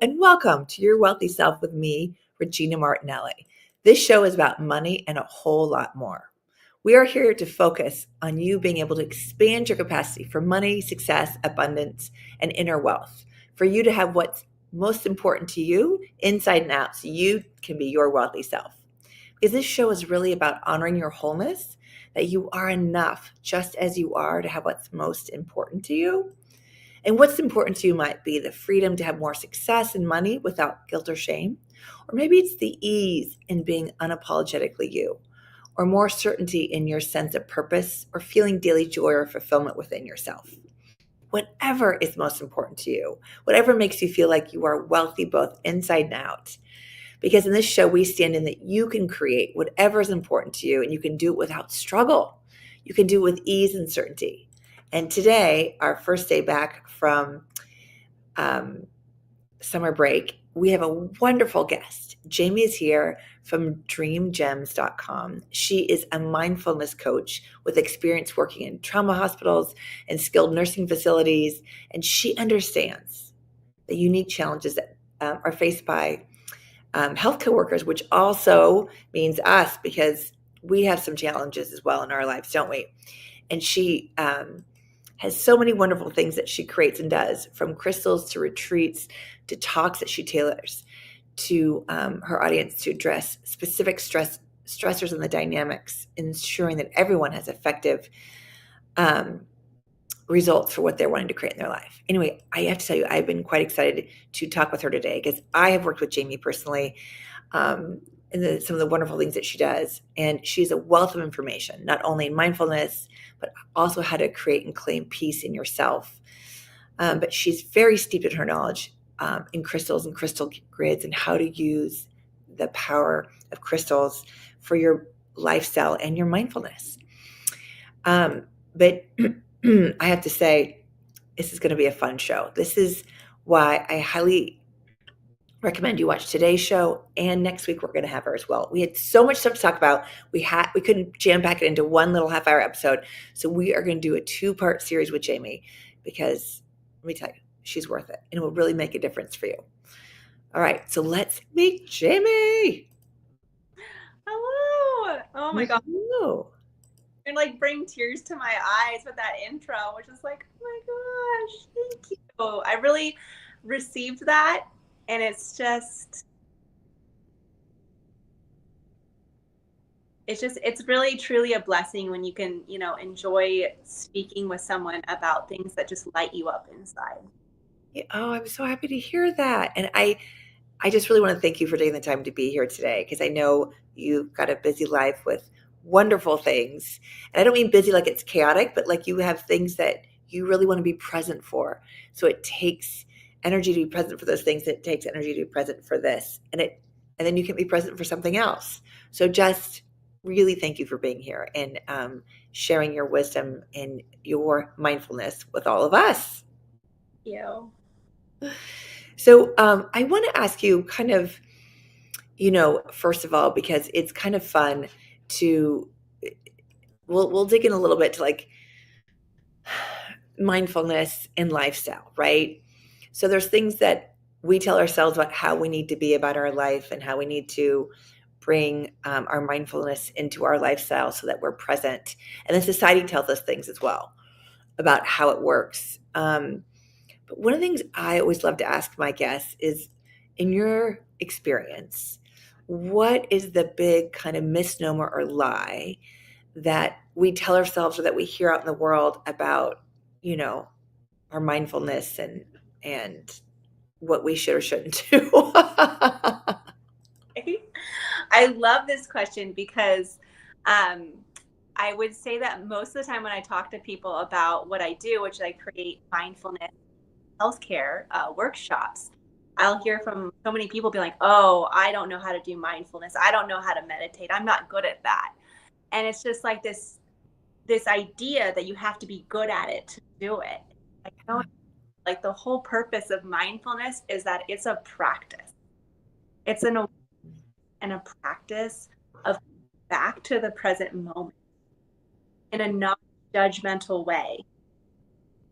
and welcome to Your Wealthy Self with me, Regina Martinelli. This show is about money and a whole lot more. We are here to focus on you being able to expand your capacity for money, success, abundance, and inner wealth, for you to have what's most important to you inside and out so you can be your wealthy self. Because this show is really about honoring your wholeness, that you are enough just as you are to have what's most important to you. And what's important to you might be the freedom to have more success and money without guilt or shame. Or maybe it's the ease in being unapologetically you, or more certainty in your sense of purpose, or feeling daily joy or fulfillment within yourself. Whatever is most important to you, whatever makes you feel like you are wealthy both inside and out. Because in this show, we stand in that you can create whatever is important to you, and you can do it without struggle. You can do it with ease and certainty. And today, our first day back from summer break, we have a wonderful guest. Jamie is here from dreamgems.com. She is a mindfulness coach with experience working in trauma hospitals and skilled nursing facilities. And she understands the unique challenges that are faced by healthcare workers, which also means us, because we have some challenges as well in our lives, don't we? And she has so many wonderful things that she creates and does, from crystals to retreats to talks that she tailors to her audience to address specific stressors and the dynamics, ensuring that everyone has effective results for what they're wanting to create in their life. Anyway, I have to tell you, I've been quite excited to talk with her today because I have worked with Jamie personally and some of the wonderful things that she does. And she's a wealth of information, not only in mindfulness, but also how to create and claim peace in yourself. But she's very steeped in her knowledge in crystals and crystal grids and how to use the power of crystals for your lifestyle and your mindfulness. But I have to say, this is going to be a fun show. This is why I highly recommend you watch today's show, and next week we're going to have her as well. We had so much stuff to talk about. We couldn't jam pack it into one little half-hour episode, so we are going to do a 2-part series with Jamie because, let me tell you, she's worth it, and it will really make a difference for you. All right, so let's meet Jamie. Hello. Oh my God. Hello. And like bring tears to my eyes with that intro, which is like, oh my gosh, thank you. I really received that. And it's really truly a blessing when you can, enjoy speaking with someone about things that just light you up inside. Oh, I'm so happy to hear that. And I just really want to thank you for taking the time to be here today, because I know you've got a busy life with wonderful things. And I don't mean busy like it's chaotic, but like you have things that you really want to be present for. So it takes energy to be present for those things. It takes energy to be present for this. And then you can be present for something else. So just really thank you for being here and sharing your wisdom and your mindfulness with all of us. Thank you. So I want to ask you kind of, first of all, because it's kind of fun to, we'll dig in a little bit to like mindfulness and lifestyle, right? So there's things that we tell ourselves about how we need to be about our life and how we need to bring our mindfulness into our lifestyle so that we're present. And then society tells us things as well about how it works. But one of the things I always love to ask my guests is, in your experience, what is the big kind of misnomer or lie that we tell ourselves or that we hear out in the world about, our mindfulness and what we should or shouldn't do? I love this question because I would say that most of the time when I talk to people about what I do, which I create mindfulness healthcare workshops, I'll hear from so many people be like, oh, I don't know how to do mindfulness. I don't know how to meditate. I'm not good at that. And it's just like this idea that you have to be good at it to do it. Like the whole purpose of mindfulness is that it's a practice. It's a practice of back to the present moment in a non-judgmental way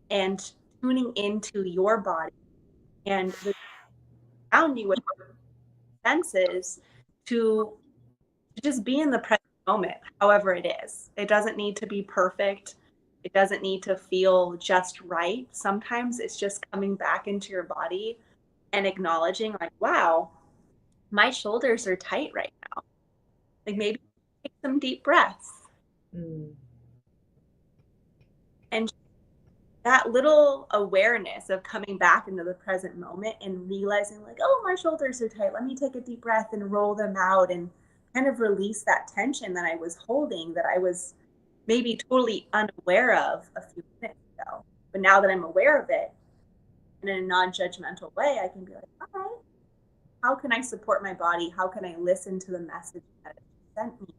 and tuning into your body and the around you with senses to just be in the present moment, however it is. It doesn't need to be perfect. It doesn't need to feel just right. Sometimes it's just coming back into your body and acknowledging, like, wow, my shoulders are tight right now. Like, maybe take some deep breaths. Mm. And that little awareness of coming back into the present moment and realizing, like, oh, my shoulders are tight. Let me take a deep breath and roll them out and kind of release that tension that I was holding, that I was maybe totally unaware of a few minutes ago. But now that I'm aware of it in a non judgmental way, I can be like, all right, how can I support my body? How can I listen to the message that it sent me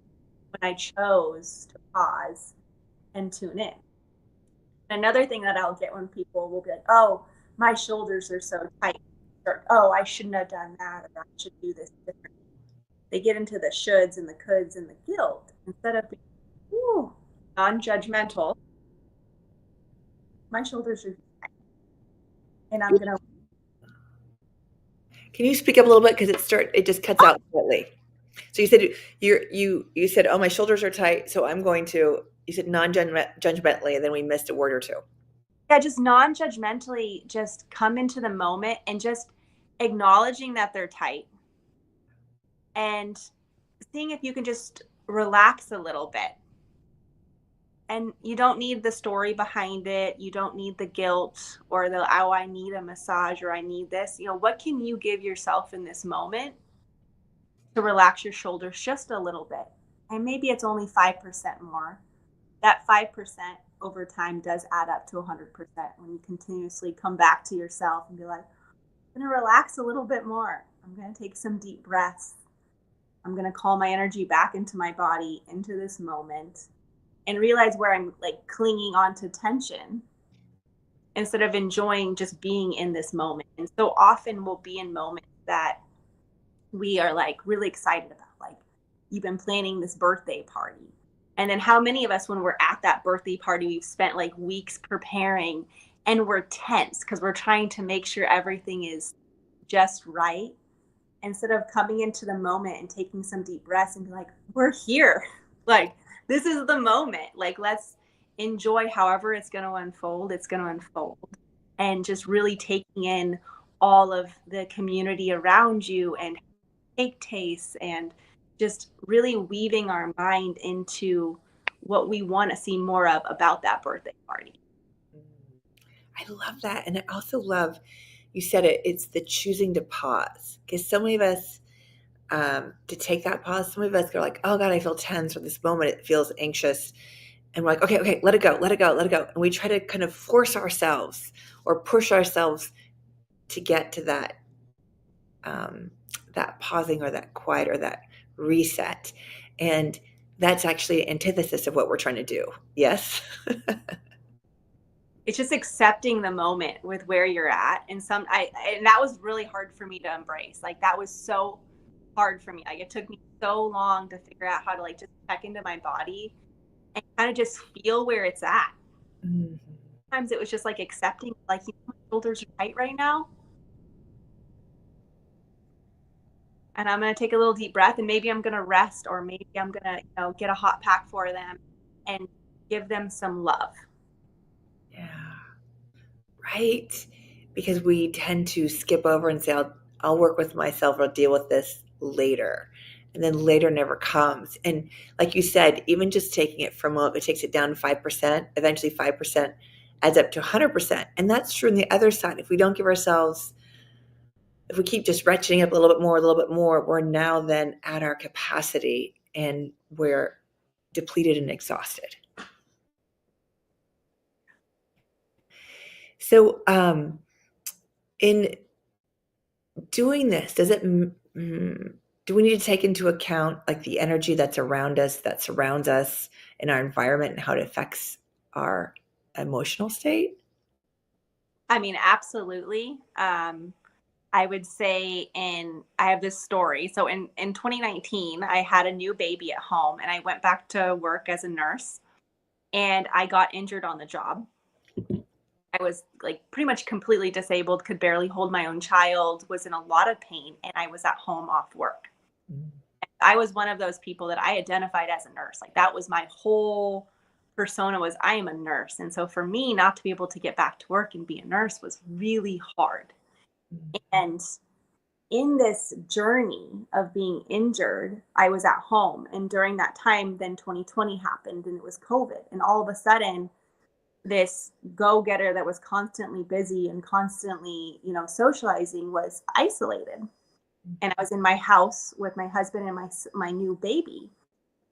when I chose to pause and tune in? Another thing that I'll get when people will be like, oh, my shoulders are so tight, or oh, I shouldn't have done that, or I should do this differently. They get into the shoulds and the coulds and the guilt instead of being non-judgmental. My shoulders are tight, and I'm gonna. Can you speak up a little bit because it just cuts out slightly. So you said you said, oh, my shoulders are tight, so I'm going to, you said non-judgmentally, and then we missed a word or two. Yeah, just non-judgmentally, just come into the moment and just acknowledging that they're tight and seeing if you can just relax a little bit. And you don't need the story behind it. You don't need the guilt or the, oh, I need a massage or I need this. What can you give yourself in this moment to relax your shoulders just a little bit? And maybe it's only 5% more. That 5% over time does add up to 100% when you continuously come back to yourself and be like, I'm going to relax a little bit more. I'm going to take some deep breaths. I'm going to call my energy back into my body, into this moment, and realize where I'm like clinging onto tension instead of enjoying just being in this moment. And so often we'll be in moments that we are like really excited about, like you've been planning this birthday party. And then how many of us, when we're at that birthday party, we've spent like weeks preparing and we're tense because we're trying to make sure everything is just right, instead of coming into the moment and taking some deep breaths and be like, we're here. Like, this is the moment. Like, let's enjoy however it's going to unfold. It's going to unfold. And just really taking in all of the community around you and cake tastes and just really weaving our mind into what we want to see more of about that birthday party. I love that. And I also love, you said it's the choosing to pause. Because so many of us, to take that pause, some of us go like, oh God, I feel tense, or this moment, it feels anxious. And we're like, okay, let it go, let it go, let it go. And we try to kind of force ourselves or push ourselves to get to that pausing or that quiet or that reset. And that's actually antithesis of what we're trying to do. Yes. It's just accepting the moment with where you're at. And that was really hard for me to embrace. Like, that was so hard for me. Like, it took me so long to figure out how to like just check into my body and kind of just feel where it's at. Mm-hmm. Sometimes it was just like accepting, like, my shoulders are tight right now. And I'm going to take a little deep breath, and maybe I'm going to rest, or maybe I'm going to, get a hot pack for them and give them some love. Yeah. Right. Because we tend to skip over and say, I'll work with myself, I'll deal with this later. And then later never comes. And like you said, even just taking it from a, it takes it down to 5%, eventually 5% adds up to 100%. And that's true on the other side. If we don't give ourselves, if we keep just ratcheting up a little bit more, we're now then at our capacity and we're depleted and exhausted. So, in doing this, do we need to take into account like the energy that's around us, that surrounds us in our environment, and how it affects our emotional state? I mean, absolutely. I would say I have this story. So in 2019, I had a new baby at home and I went back to work as a nurse and I got injured on the job. I was like pretty much completely disabled, could barely hold my own child, was in a lot of pain, and I was at home off work. Mm. I was one of those people that I identified as a nurse. Like that was my whole persona, was I am a nurse. And so for me not to be able to get back to work and be a nurse was really hard. Mm. And in this journey of being injured, I was at home. And during that time, then 2020 happened and it was COVID. And all of a sudden, this go-getter that was constantly busy and constantly, socializing was isolated. And I was in my house with my husband and my new baby.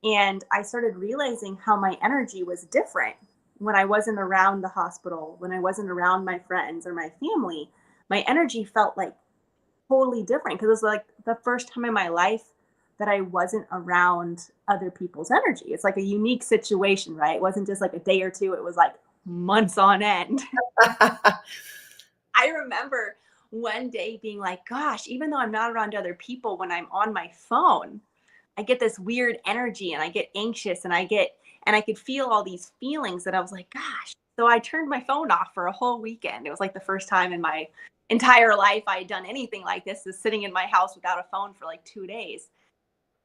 And I started realizing how my energy was different when I wasn't around the hospital, when I wasn't around my friends or my family. My energy felt like totally different because it was like the first time in my life that I wasn't around other people's energy. It's like a unique situation, right? It wasn't just like a day or two, it was like months on end. I remember one day being like, gosh, even though I'm not around other people, when I'm on my phone, I get this weird energy and I get anxious and I could feel all these feelings that I was like, gosh. So I turned my phone off for a whole weekend. It was like the first time in my entire life I had done anything like this, is sitting in my house without a phone for like 2 days.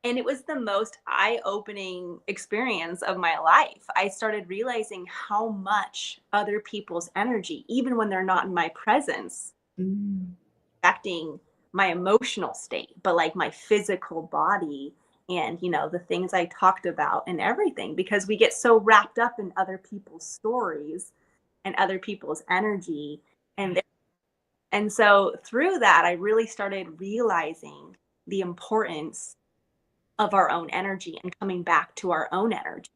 And it was the most eye-opening experience of my life. I started realizing how much other people's energy, even when they're not in my presence, Mm. affecting my emotional state, but like my physical body and, the things I talked about and everything, because we get so wrapped up in other people's stories and other people's energy. And so through that, I really started realizing the importance of our own energy and coming back to our own energy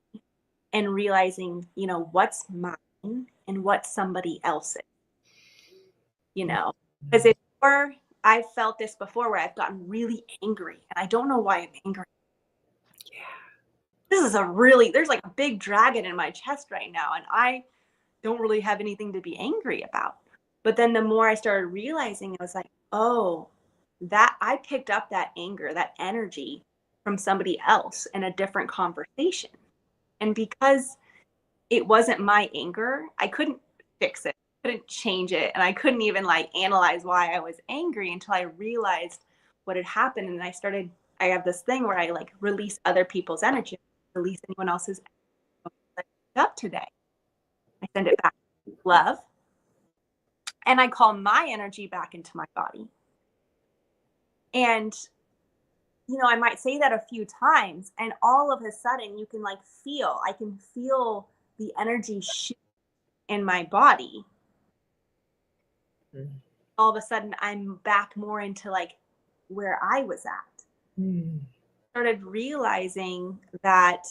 and realizing, what's mine and what's somebody else's, because Mm. I've felt this before where I've gotten really angry and I don't know why I'm angry. Yeah. There's like a big dragon in my chest right now. And I don't really have anything to be angry about. But then the more I started realizing, it was like, oh, that I picked up that anger, that energy from somebody else in a different conversation. And because it wasn't my anger, I couldn't fix it, couldn't change it. And I couldn't even like analyze why I was angry until I realized what had happened. And I have this thing where I like release other people's energy, release anyone else's energy that I picked up today. I send it back to love. And I call my energy back into my body. And, I might say that a few times, and all of a sudden I can feel the energy shift in my body. Mm. All of a sudden, I'm back more into like where I was at. Mm. Started realizing that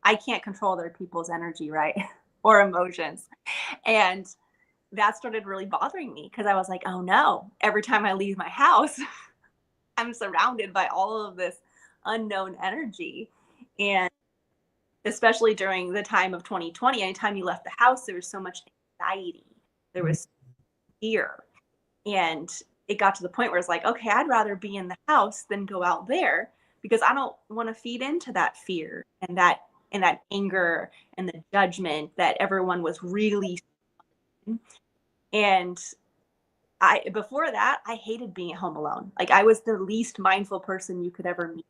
I can't control other people's energy, right? Or emotions. And that started really bothering me because I was like, oh no, every time I leave my house, I'm surrounded by all of this unknown energy. And especially during the time of 2020, anytime you left the house, there was so much anxiety, there Mm. was fear. And it got to the point where it's like, okay, I'd rather be in the house than go out there because I don't want to feed into that fear and that anger and the judgment that everyone was really. And before that, I hated being at home alone. Like I was the least mindful person you could ever meet.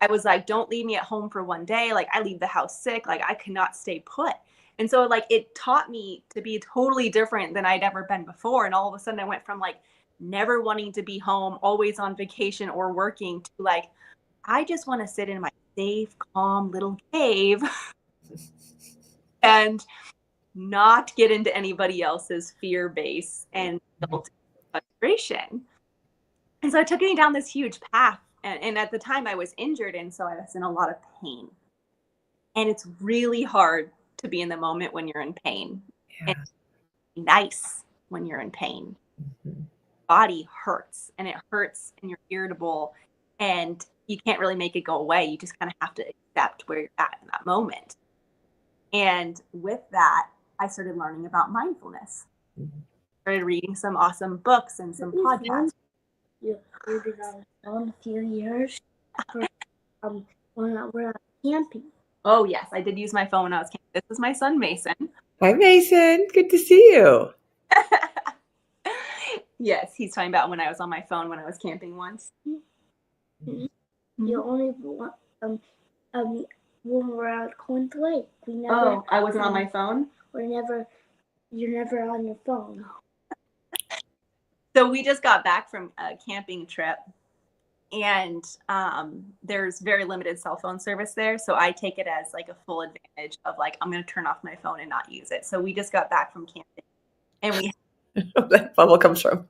I was like, don't leave me at home for one day. Like I leave the house sick. Like I cannot stay put. And so like it taught me to be totally different than I'd ever been before. And all of a sudden I went from like never wanting to be home, always on vacation or working, to like, I just want to sit in my safe, calm little cave and not get into anybody else's fear base and guilt and frustration. And so it took me down this huge path. And at the time I was injured. And so I was in a lot of pain. And it's really hard to be in the moment when you're in pain. And Yeah. it's nice when you're in pain. Mhm. Body hurts and it hurts and you're irritable and you can't really make it go away. You just kind of have to accept where you're at in that moment. And with that, I started learning about mindfulness. Mhm. Started reading some awesome books and some podcasts. You recorded on phone a few years for, when we're camping. Oh yes, I did use my phone when I was camping. This is my son Mason. Hi, Mason. Good to see you. Yes, he's talking about when I was on my phone when I was camping once. You only want when we're at Coins Lake. We never. I wasn't on my phone. You're never on your phone. So we just got back from a camping trip, and there's very limited cell phone service there. So I take it as like a full advantage of like I'm going to turn off my phone and not use it. So we just got back from camping, and we That bubble comes from.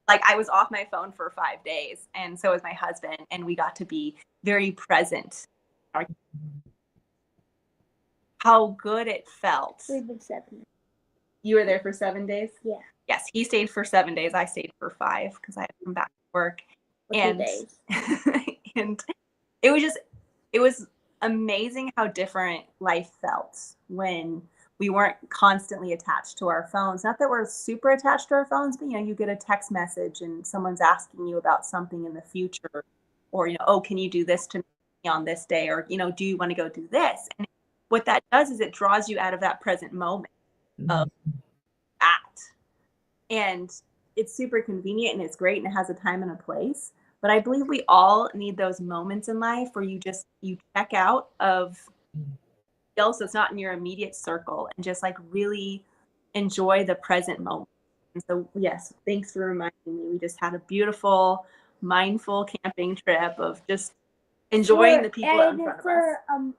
like I was off my phone for 5 days, and so was my husband, and we got to be very present. How good it felt. We've been 7. You were there for 7 days? Yeah. Yes, he stayed for 7 days. I stayed for 5 because I had to come back to work. For 2 days. And it was amazing how different life felt when we weren't constantly attached to our phones. Not that we're super attached to our phones, but you get a text message and someone's asking you about something in the future, or oh, can you do this to me on this day, or do you want to go do this? And what that does is it draws you out of that present moment of that. And it's super convenient and it's great and it has a time and a place. But I believe we all need those moments in life where you check out of else that's not in your immediate circle and just like really enjoy the present moment. And so, yes, thanks for reminding me. We just had a beautiful, mindful camping trip of just enjoying the people in front of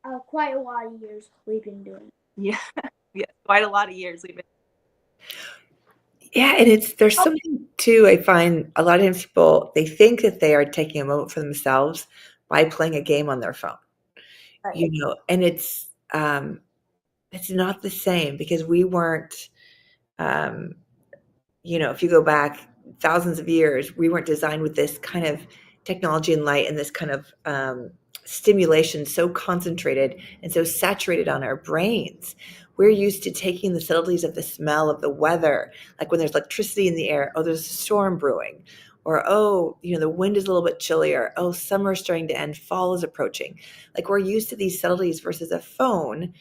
us. Quite a lot of years we've been doing it. Yeah, quite a lot of years we've been. Yeah, and there's something too. I find a lot of times people, they think that they are taking a moment for themselves by playing a game on their phone. Right. And it's not the same because we weren't. If you go back thousands of years, we weren't designed with this kind of technology and light and this kind of stimulation so concentrated and so saturated on our brains. We're used to taking the subtleties of the smell of the weather, like when there's electricity in the air, oh, there's a storm brewing, or oh, the wind is a little bit chillier, oh, summer's starting to end, fall is approaching. Like we're used to these subtleties versus a phone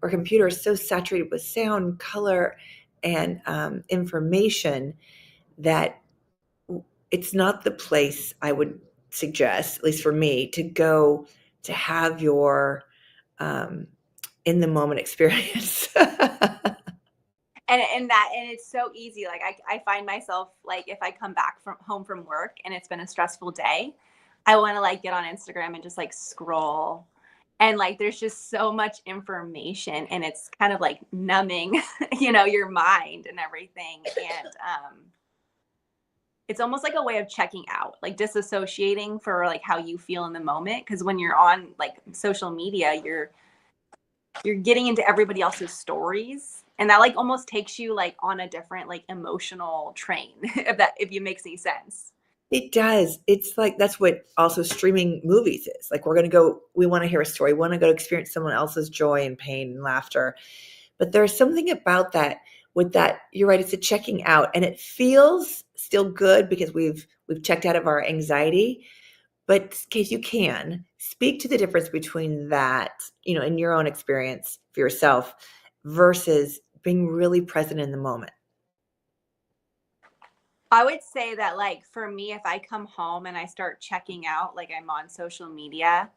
or computer is so saturated with sound, color, and information that it's not the place I would suggest, at least for me, to go to have your in the moment experience. And it's so easy. Like I find myself like if I come back from home from work and it's been a stressful day, I want to like get on Instagram and just like scroll. And like there's just so much information and it's kind of like numbing, your mind and everything. And it's almost like a way of checking out, like disassociating for like how you feel in the moment. Because when you're on like social media, you're getting into everybody else's stories, and that like almost takes you like on a different like emotional train, if it makes any sense. It does. It's like that's what also streaming movies is. Like we want to hear a story, we want to go experience someone else's joy and pain and laughter. But there's something about that with that, you're right, it's a checking out and it feels still good because we've checked out of our anxiety. But in case you can speak to the difference between that, in your own experience for yourself versus being really present in the moment. I would say that like for me, if I come home and I start checking out, like I'm on social media,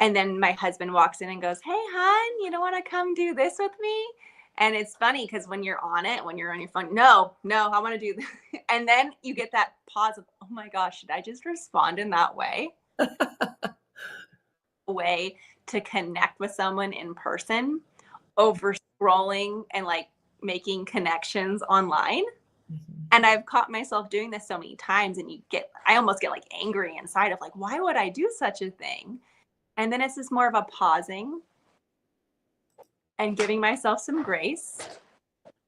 and then my husband walks in and goes, "Hey, hon, you don't want to come do this with me?" And it's funny because when you're on your phone, no, I want to do this. And then you get that pause of, oh my gosh, should I just respond in that way? A way to connect with someone in person over scrolling and like making connections online. And I've caught myself doing this so many times, and I almost get like angry inside of like, why would I do such a thing? And then it's just more of a pausing and giving myself some grace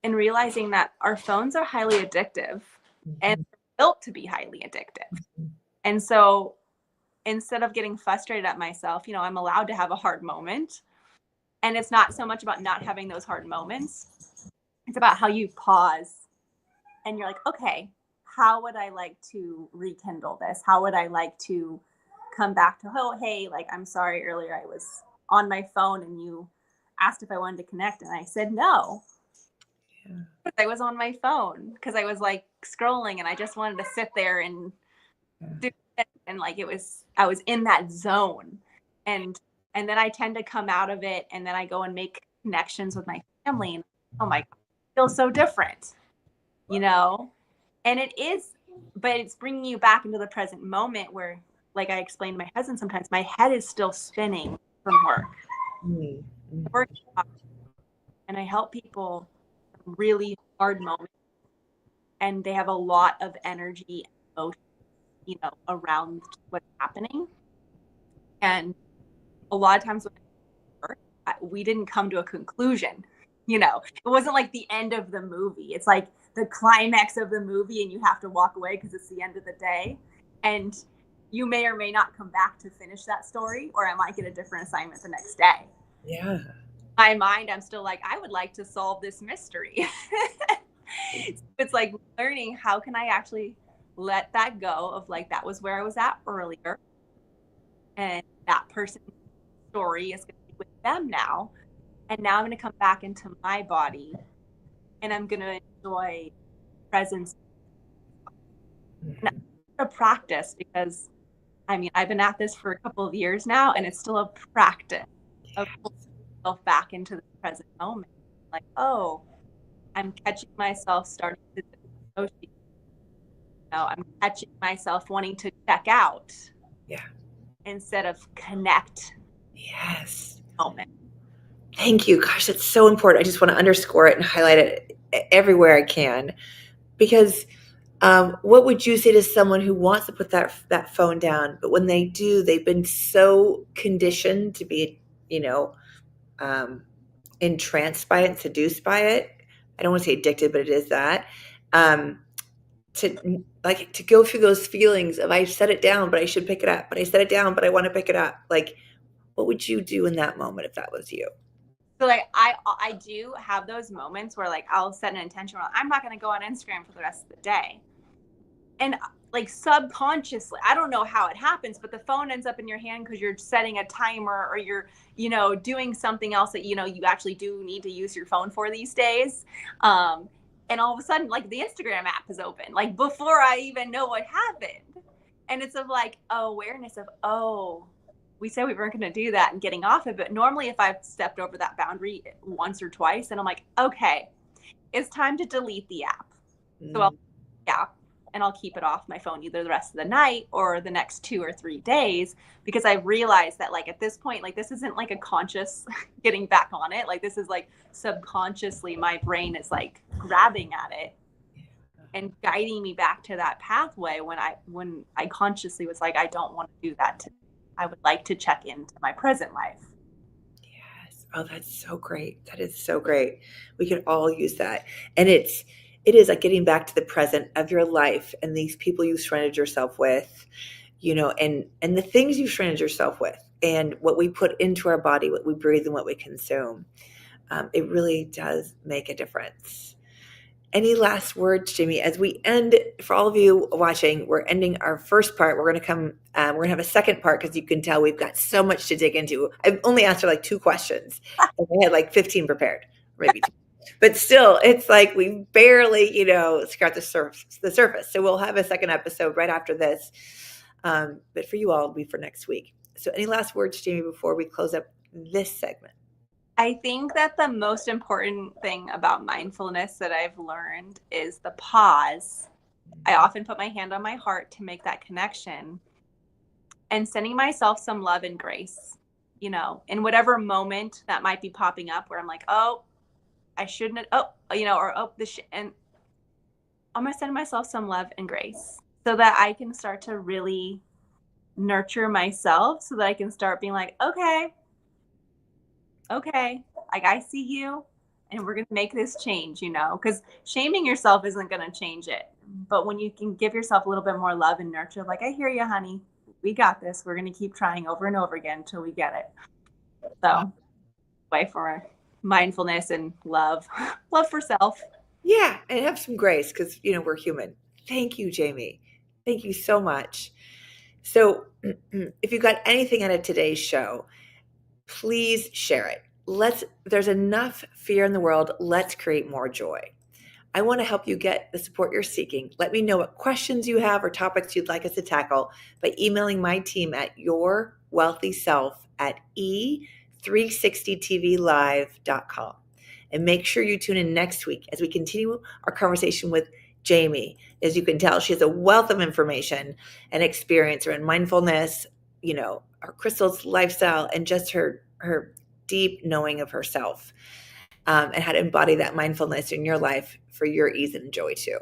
and realizing that our phones are highly addictive and built to be highly addictive. And so instead of getting frustrated at myself, I'm allowed to have a hard moment. And it's not so much about not having those hard moments. It's about how you pause and you're like, okay, how would I like to rekindle this? How would I like to come back to, oh, hey, like, I'm sorry earlier I was on my phone and you asked if I wanted to connect, and I said no. Yeah. I was on my phone because I was like scrolling, and I just wanted to sit there and do it. And like I was in that zone, and then I tend to come out of it, and then I go and make connections with my family, and oh my God, it feels so different, you know. And it is, but it's bringing you back into the present moment where, like I explained to my husband, sometimes my head is still spinning from work. Work, and I help people really hard moments, and they have a lot of energy and emotion, you know, around what's happening. And a lot of times when I work, we didn't come to a conclusion. You know, it wasn't like the end of the movie. It's like the climax of the movie, and you have to walk away because it's the end of the day. And you may or may not come back to finish that story, or I might get a different assignment the next day. Yeah. My mind, I'm still like, I would like to solve this mystery. It's like learning, how can I actually let that go of like, that was where I was at earlier, and that person's story is going to be with them now, and now I'm going to come back into my body, and I'm going to enjoy presence. And a practice, because I mean, I've been at this for a couple of years now, and it's still a practice of pulling myself back into the present moment. Like, oh, I'm catching myself starting to dissociate. You know, I'm catching myself wanting to check out. Yeah. Instead of connect. Yes. Moment. Thank you. Gosh, it's so important. I just want to underscore it and highlight it everywhere I can, because what would you say to someone who wants to put that phone down, but when they do, they've been so conditioned to be, you know, entranced by it and seduced by it. I don't want to say addicted, but it is that. To go through those feelings of, I set it down, but I should pick it up, but I set it down, but I want to pick it up. Like, what would you do in that moment if that was you? So like I do have those moments where like I'll set an intention where I'm not going to go on Instagram for the rest of the day. And like subconsciously, I don't know how it happens, but the phone ends up in your hand because you're setting a timer, or you're, you know, doing something else that, you know, you actually do need to use your phone for these days. And all of a sudden, like the Instagram app is open, like before I even know what happened. And it's of like awareness of, oh, we said we weren't going to do that, and getting off of it. Normally, if I've stepped over that boundary once or twice, and I'm like, okay, it's time to delete the app. So I'll delete the app, and I'll keep it off my phone either the rest of the night or the next 2 or 3 days, because I realized that like at this point, like this isn't like a conscious getting back on it. Like this is like subconsciously my brain is like grabbing at it and guiding me back to that pathway when I consciously was like, I don't want to do that today. I would like to check into my present life. Yes. Oh, that's so great. That is so great. We could all use that. And it is like getting back to the present of your life and these people you surrounded yourself with, you know, and the things you surrounded yourself with, and what we put into our body, what we breathe, and what we consume. It really does make a difference. Any last words, Jamie, as we end? For all of you watching, we're ending our first part. We're going to have a second part, because you can tell we've got so much to dig into. I've only asked her like 2 questions, and I had like 15 prepared, maybe 2. But still, it's like we barely, you know, scratched the surface. So we'll have a second episode right after this. But for you all, it'll be for next week. So any last words, Jamie, before we close up this segment? I think that the most important thing about mindfulness that I've learned is the pause. I often put my hand on my heart to make that connection, and sending myself some love and grace, you know, in whatever moment that might be popping up where I'm like, oh, I shouldn't, you know, or, and I'm going to send myself some love and grace so that I can start to really nurture myself, so that I can start being like, okay, like I see you, and we're going to make this change, you know, because shaming yourself isn't going to change it. But when you can give yourself a little bit more love and nurture, like, I hear you, honey, we got this. We're going to keep trying over and over again until we get it. So, way for mindfulness and love for self. Yeah, and have some grace, because, you know, we're human. Thank you, Jamie. Thank you so much. So if you got anything out of today's show, please share it. there's enough fear in the world. Let's create more joy. I want to help you get the support you're seeking. Let me know what questions you have or topics you'd like us to tackle by emailing my team at yourwealthyself@e360tvlive.com. And make sure you tune in next week as we continue our conversation with Jamie. As you can tell, she has a wealth of information and experience around mindfulness, her crystals lifestyle, and just her deep knowing of herself, and how to embody that mindfulness in your life for your ease and joy too.